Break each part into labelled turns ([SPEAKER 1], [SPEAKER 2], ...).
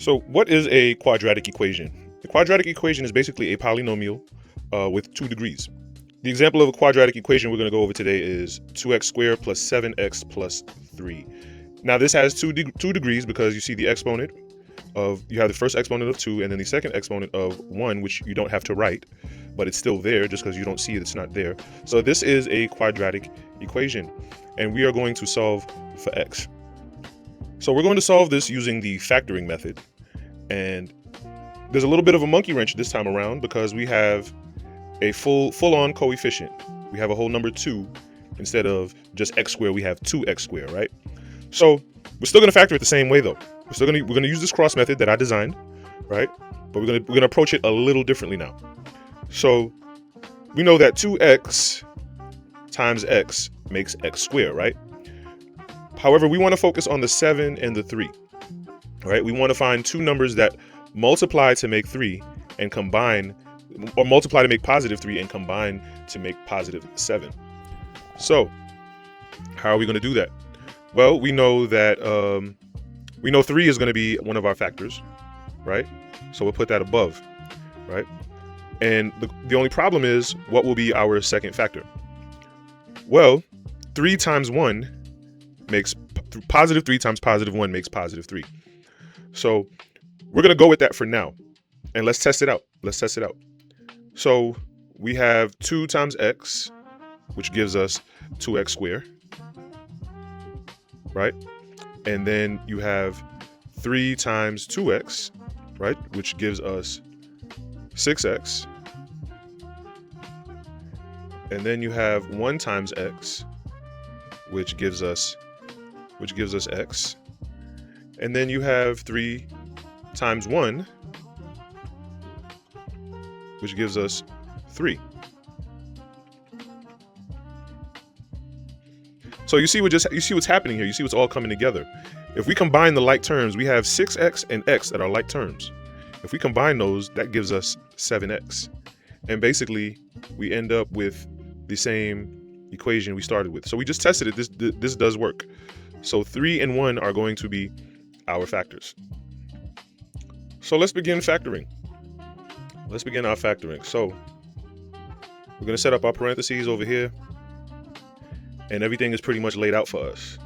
[SPEAKER 1] So what is a quadratic equation? A quadratic equation is basically a polynomial with 2 degrees. The example of a quadratic equation we're going to go over today is 2x squared plus 7x plus 3. Now this has two degrees because you see the exponent of, you have the first exponent of 2 and then the second exponent of 1, which you don't have to write, but it's still there just because you don't see it, it's not there. So this is a quadratic equation and we are going to solve for x. So we're going to solve this using the factoring method. And there's a little bit of a monkey wrench this time around because we have a full-on coefficient. We have a whole number 2 instead of just x squared. We have 2x squared, right? So we're still going to factor it the same way though. We're going to use this cross method that I designed, right? But we're going to approach it a little differently now. So we know that 2x times x makes x squared, right? However, we want to focus on the 7 and the 3. All right, we want to find two numbers that multiply to make 3 and combine, or multiply to make positive 3 and combine to make positive 7. So how are we going to do that? Well, we know that we know 3 is going to be one of our factors, right? So we'll put that above, right? And the only problem is, what will be our second factor? Well, 3 times 1 makes positive 3 times positive 1 makes positive 3. So we're going to go with that for now. And let's test it out. Let's test it out. So we have 2 times x, which gives us 2x squared, right? And then you have 3 times 2x, right? Which gives us 6x. And then you have 1 times x, which gives us x. And then you have 3 times 1, which gives us 3. So you see what's happening here. You see what's all coming together. If we combine the like terms, we have 6x and x that are like terms. If we combine those, that gives us 7x. And basically, we end up with the same equation we started with. So we just tested it. This does work. So 3 and 1 are going to be our factors. So let's begin factoring. Let's begin our factoring. So we're going to set up our parentheses over here, and everything is pretty much laid out for us.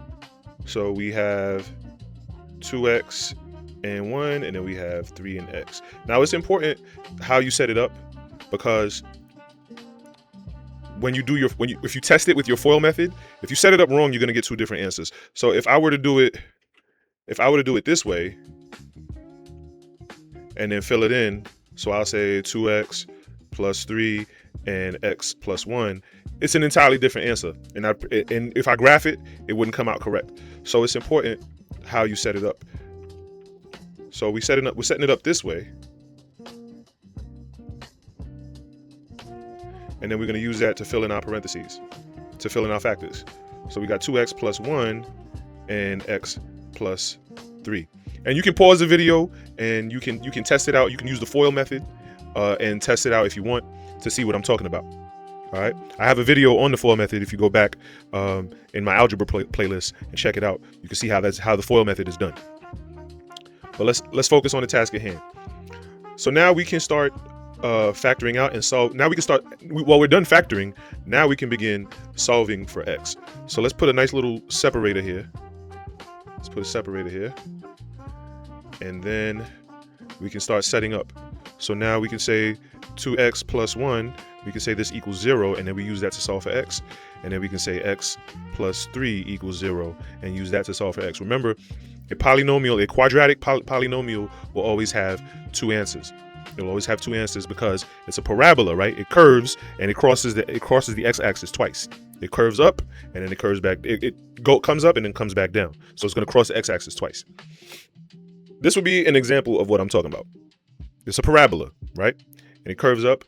[SPEAKER 1] So we have 2x and 1, and then we have 3 and x. Now it's important how you set it up, because if you test it with your FOIL method, if you set it up wrong, you're going to get 2 different answers. So if I were to do it this way and then fill it in, so I'll say 2x plus 3 and x plus 1, it's an entirely different answer. And if I graph it, it wouldn't come out correct. So it's important how you set it up. So we're setting it up this way. And then we're going to use that to fill in our parentheses, to fill in our factors. So we got 2x plus 1 and x plus 3. And you can pause the video and you can test it out. You can use the FOIL method and test it out if you want to see what I'm talking about. All right. I have a video on the FOIL method. If you go back in my algebra playlist and check it out, you can see how the FOIL method is done. But let's focus on the task at hand. So now we can start factoring out and solve. Now we can start, while we're done factoring, now we can begin solving for x. So let's put a nice little separator here. Let's put a separator here. And then we can start setting up. So now we can say 2x plus 1, we can say this equals 0, and then we use that to solve for x. And then we can say x plus 3 equals 0, and use that to solve for x. Remember, a quadratic polynomial will always have 2 answers. It will always have 2 answers because it's a parabola, right? It curves and it crosses the x-axis twice. It curves up and then it curves back. It comes up and then comes back down. So it's going to cross the x-axis twice. This would be an example of what I'm talking about. It's a parabola, right? And it curves up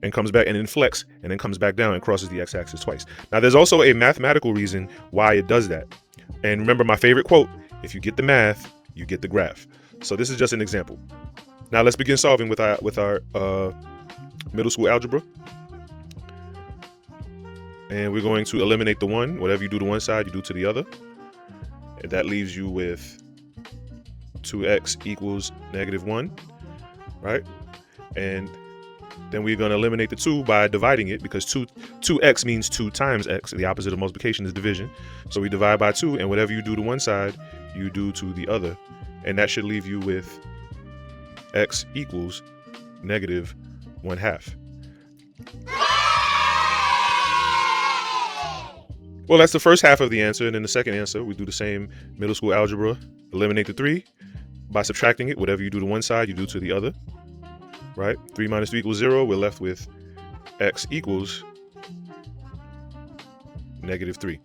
[SPEAKER 1] and comes back and inflects and then comes back down and crosses the x-axis twice. Now, there's also a mathematical reason why it does that. And remember my favorite quote, if you get the math, you get the graph. So this is just an example. Now let's begin solving with our middle school algebra. And we're going to eliminate the 1. Whatever you do to one side, you do to the other. And that leaves you with 2x equals -1, right? And then we're going to eliminate the 2 by dividing it, because 2x means 2 times x. The opposite of multiplication is division. So we divide by 2, and whatever you do to one side, you do to the other. And that should leave you with x equals -1/2. Well, that's the first half of the answer. And then the second answer, we do the same middle school algebra. Eliminate the 3 by subtracting it. Whatever you do to one side, you do to the other. Right? 3 minus 3 equals 0. We're left with x equals -3.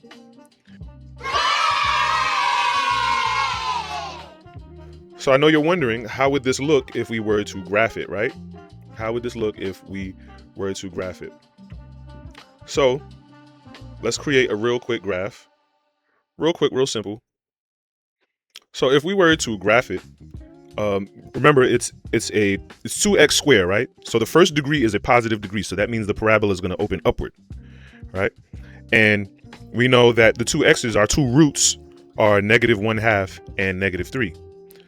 [SPEAKER 1] So I know you're wondering, how would this look if we were to graph it, right? How would this look if we were to graph it? So let's create a real quick graph. Real quick, real simple. So if we were to graph it, remember it's 2x squared, right? So the first degree is a positive degree. So that means the parabola is going to open upward, right? And we know that the two x's, our two roots, are -1/2 and -3.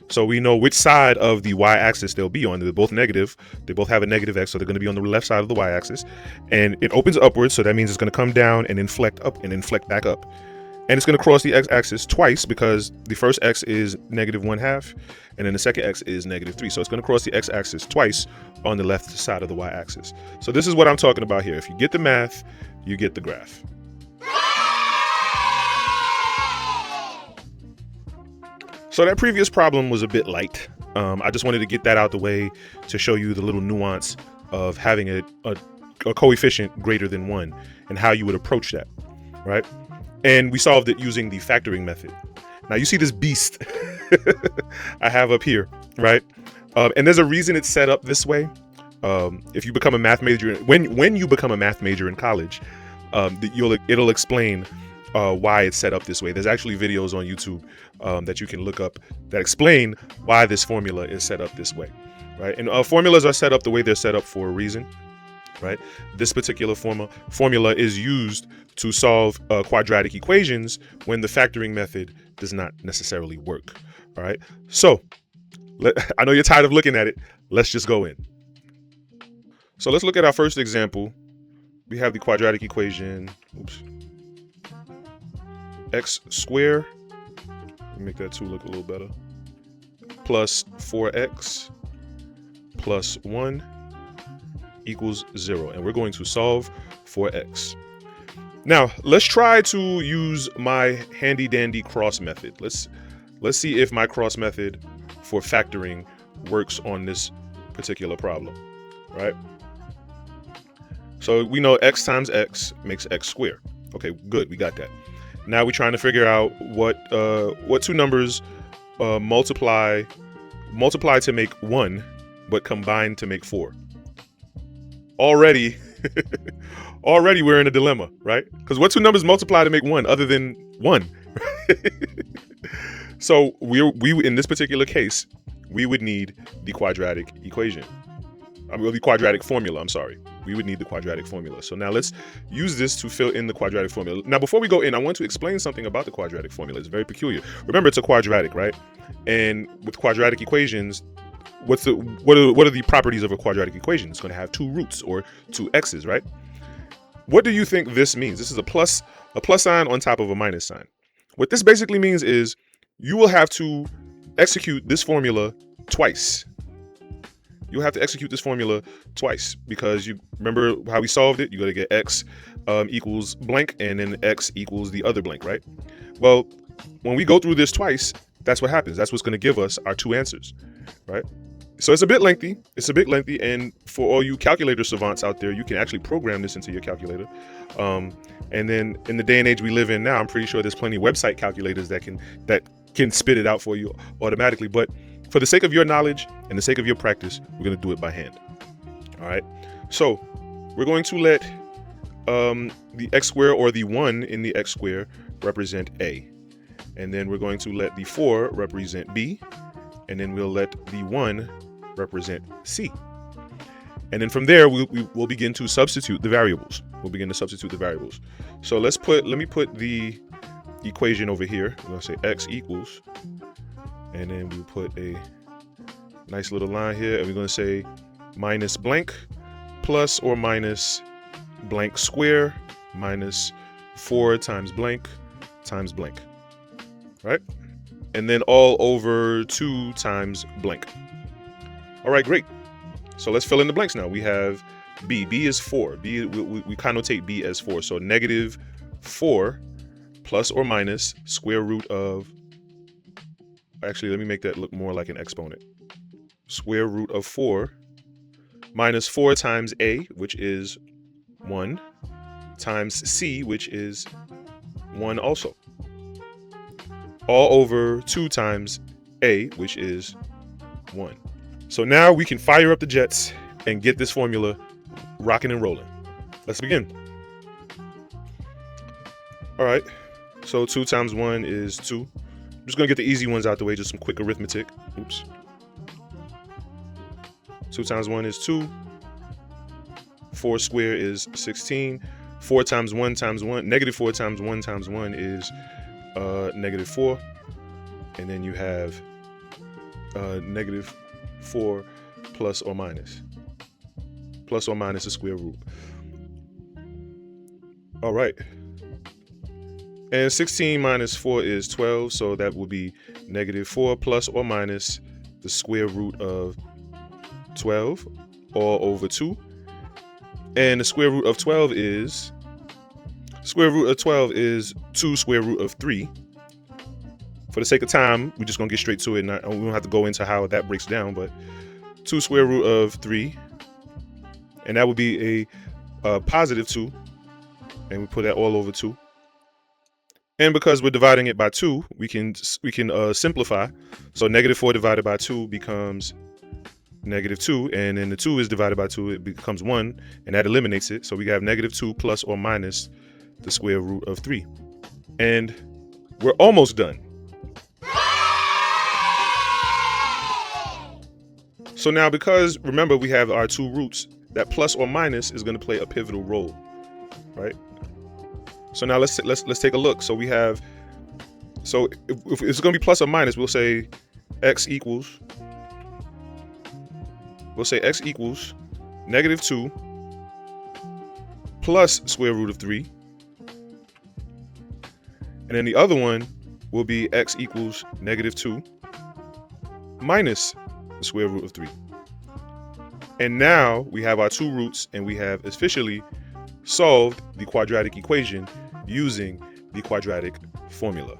[SPEAKER 1] So we know which side of the y-axis they'll be on. They're both negative. They both have a negative x, so they're going to be on the left side of the y-axis. And it opens upwards, so that means it's going to come down and inflect up and inflect back up. And it's going to cross the x-axis twice, because the first x is -1/2, and then the second x is -3. So it's going to cross the x-axis twice on the left side of the y-axis. So this is what I'm talking about here. If you get the math, you get the graph. So that previous problem was a bit light. I just wanted to get that out the way to show you the little nuance of having a coefficient greater than 1 and how you would approach that, right? And we solved it using the factoring method. Now you see this beast I have up here, right? And there's a reason it's set up this way. If you become a math major, when you become a math major in college, it'll explain why it's set up this way. There's actually videos on YouTube that you can look up that explain why this formula is set up this way, right? And formulas are set up the way they're set up for a reason, right? This particular formula is used to solve quadratic equations when the factoring method does not necessarily work, all right? So I know you're tired of looking at it. Let's just go in. So let's look at our first example. We have the quadratic equation, x squared, make that 2 look a little better, plus 4x plus 1 equals 0. And we're going to solve for x. Now, let's try to use my handy dandy cross method. Let's see if my cross method for factoring works on this particular problem, right? So we know x times x makes x squared. Okay, good, we got that. Now we're trying to figure out what two numbers multiply to make 1, but combine to make 4. Already we're in a dilemma, right? Because what two numbers multiply to make 1 other than 1? So we in this particular case, we would need the quadratic equation. The quadratic formula, I'm sorry. We would need the quadratic formula. So now let's use this to fill in the quadratic formula. Now, before we go in, I want to explain something about the quadratic formula. It's very peculiar. Remember, it's a quadratic, right? And with quadratic equations, what are the properties of a quadratic equation? It's going to have 2 roots, or 2 x's, right? What do you think this means? This is a plus sign on top of a minus sign. What this basically means is you will have to execute this formula twice. You'll have to execute this formula twice, because you remember how we solved it. You're going to get x equals blank, and then x equals the other blank, right? Well, when we go through this twice, that's what happens. That's what's going to give us our 2 answers, right? So it's a bit lengthy. And for all you calculator savants out there, you can actually program this into your calculator. And then in the day and age we live in now, I'm pretty sure there's plenty of website calculators that can spit it out for you automatically. But for the sake of your knowledge and the sake of your practice, we're going to do it by hand. All right. So we're going to let the x squared, or the 1 in the x squared, represent A. And then we're going to let the 4 represent B. And then we'll let the 1 represent C. And then from there, we'll begin to substitute the variables. So let me put the equation over here. I'm going to say x equals And then we put a nice little line here, and we're going to say minus blank plus or minus blank square minus 4 times blank, right? And then all over 2 times blank. All right, great. So let's fill in the blanks now. We have b. B is 4. B, we connotate b as 4. So negative 4 plus or minus square root of, actually, let me make that look more like an exponent. Square root of 4 minus 4 times a, which is 1, times c, which is 1 also. All over 2 times a, which is 1. So now we can fire up the jets and get this formula rocking and rolling. Let's begin. All right, so 2 times 1 is 2. I'm just gonna get the easy ones out the way, just some quick arithmetic. Oops. 2 times 1 is 2. 4 squared is 16. 4 times 1 times 1, negative 4 times 1 times 1 is negative 4. And then you have negative 4 plus or minus. Plus or minus the square root. All right. And 16 minus 4 is 12, so that will be negative 4 plus or minus the square root of 12 all over 2. And the square root of 12 is 2 square root of 3. For the sake of time, we're just going to get straight to it, and we don't have to go into how that breaks down, but 2 square root of 3, and that would be a positive 2, and we put that all over 2. And because we're dividing it by 2, we can simplify. So negative 4 divided by 2 becomes negative 2, and then the 2 is divided by 2, it becomes 1, and that eliminates it. So we have negative 2 plus or minus the square root of 3. And we're almost done. So now, because remember we have our 2 roots, that plus or minus is going to play a pivotal role, right? So now let's take a look. So we have, so if it's going to be plus or minus, we'll say x equals negative 2 plus square root of 3. And then the other one will be x equals negative 2 minus the square root of 3. And now we have our 2 roots, and we have officially solved the quadratic equation using the quadratic formula.